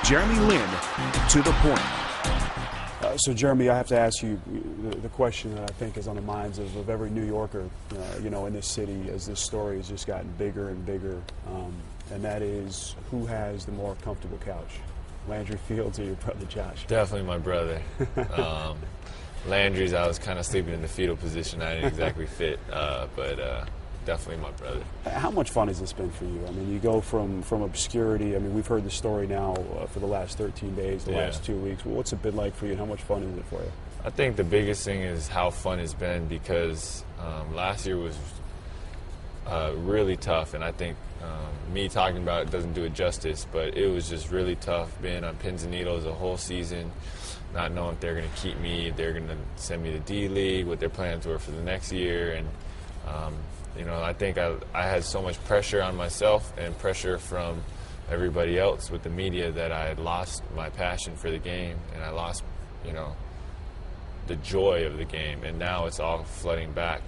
Jeremy Lin to the point. So, Jeremy, I have to ask you the question that I think is on the minds of every New Yorker, in this city as this story has just gotten bigger and bigger, and that is, who has the more comfortable couch, Landry Fields or your brother Josh? Definitely my brother. Landry's, I was kind of sleeping in the fetal position. I didn't exactly fit, but definitely my brother. How much fun has this been for you? I mean, you go from obscurity. I mean, we've heard the story now for the last 13 days, the last 2 weeks. Well, what's it been like for you, and how much fun is it for you? I think the biggest thing is how fun it's been, because last year was really tough, and I think me talking about it doesn't do it justice, but it was just really tough being on pins and needles the whole season, not knowing if they're going to keep me, if they're going to send me to D-League, what their plans were for the next year. And I think I had so much pressure on myself and pressure from everybody else with the media that I had lost my passion for the game, and I lost, the joy of the game. And now it's all flooding back,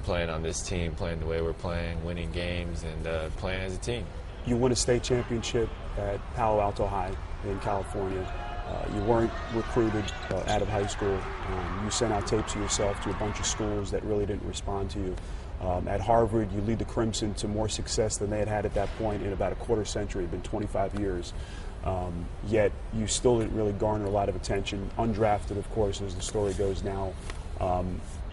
playing on this team, playing the way we're playing, winning games, and playing as a team. You won a state championship at Palo Alto High in California. You weren't recruited out of high school. You sent out tapes of yourself to a bunch of schools that really didn't respond to you. At Harvard, you lead the Crimson to more success than they had had at that point in about a quarter century. It had been 25 years. Yet you still didn't really garner a lot of attention. Undrafted, of course, as the story goes now.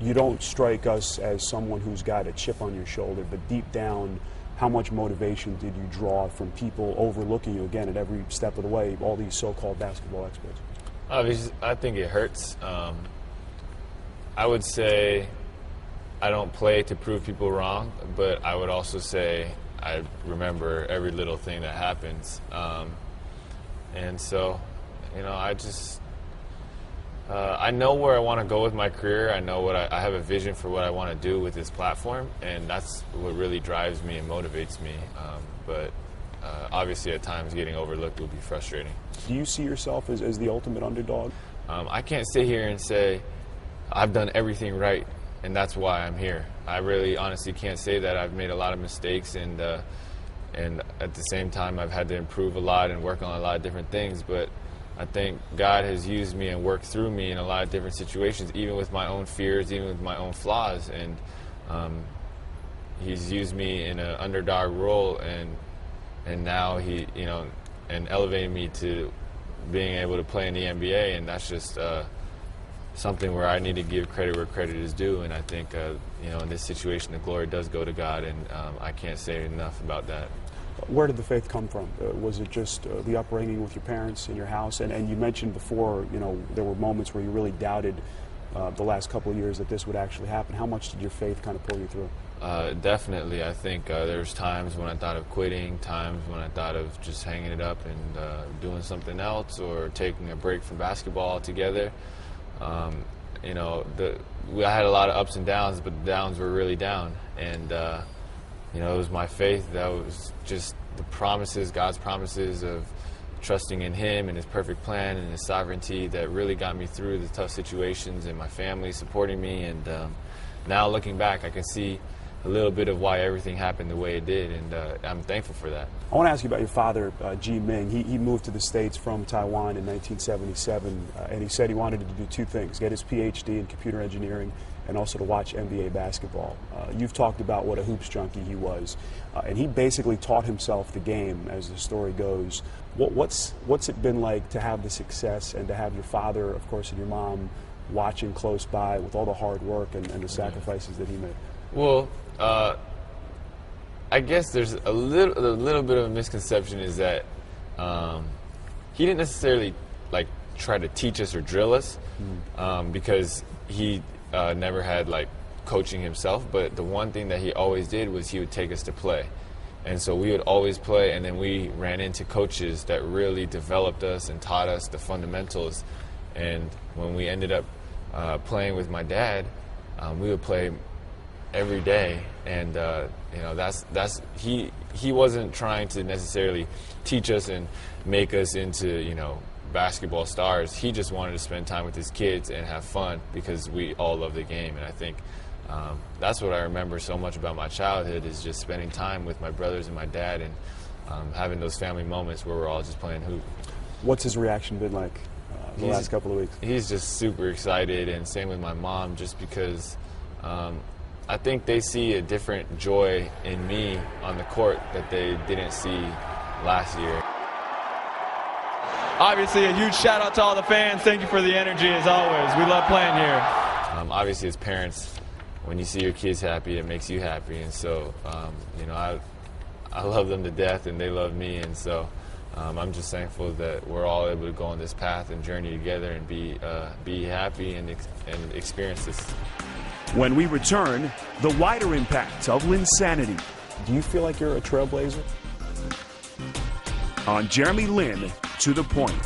You don't strike us as someone who's got a chip on your shoulder, but deep down, how much motivation did you draw from people overlooking you, again, at every step of the way, all these so-called basketball experts? Obviously, I think it hurts. I would say I don't play to prove people wrong, but I would also say I remember every little thing that happens. And so, I know where I want to go with my career. I know I have a vision for what I want to do with this platform, and that's what really drives me and motivates me. But obviously, at times, getting overlooked will be frustrating. Do you see yourself as the ultimate underdog? I can't sit here and say I've done everything right, and that's why I'm here. I really honestly can't say that. I've made a lot of mistakes, and at the same time, I've had to improve a lot and work on a lot of different things. But I think God has used me and worked through me in a lot of different situations, even with my own fears, even with my own flaws. And He's used me in an underdog role, and now and elevated me to being able to play in the NBA. And that's just something where I need to give credit where credit is due. And I think, in this situation, the glory does go to God, and I can't say enough about that. Where did the faith come from? Was it just the upbringing with your parents in your house? And you mentioned before, there were moments where you really doubted the last couple of years that this would actually happen. How much did your faith kind of pull you through? Definitely. I think there's times when I thought of quitting, times when I thought of just hanging it up and doing something else, or taking a break from basketball altogether. I had a lot of ups and downs, but the downs were really down. And it was my faith that was just the promises, God's promises of trusting in Him and His perfect plan and His sovereignty that really got me through the tough situations, and my family supporting me. And now looking back, I can see a little bit of why everything happened the way it did, and I'm thankful for that. I want to ask you about your father, Ji Ming. He moved to the States from Taiwan in 1977, and he said he wanted to do two things: get his PhD in computer engineering and also to watch NBA basketball. You've talked about what a hoops junkie he was, and he basically taught himself the game, as the story goes. What's it been like to have the success and to have your father, of course, and your mom watching close by with all the hard work and the sacrifices that he made? Well, I guess there's a little bit of a misconception is that he didn't necessarily try to teach us or drill us, because he never had coaching himself. But the one thing that he always did was he would take us to play, and so we would always play. And then we ran into coaches that really developed us and taught us the fundamentals. And when we ended up playing with my dad, we would play every day, and he wasn't trying to necessarily teach us and make us into basketball stars. He just wanted to spend time with his kids and have fun, because we all love the game. And I think that's what I remember so much about my childhood, is just spending time with my brothers and my dad, and having those family moments where we're all just playing hoop. What's his reaction been like the last couple of weeks? He's just super excited, and same with my mom, just because I think they see a different joy in me on the court that they didn't see last year. Obviously, a huge shout out to all the fans. Thank you for the energy as always. We love playing here. Obviously, as parents, when you see your kids happy, it makes you happy, and so you know, I love them to death, and they love me, and so I'm just thankful that we're all able to go on this path and journey together and be happy and experience this. When we return, the wider impact of Linsanity. Do you feel like you're a trailblazer? On Jeremy Lin, To the Point.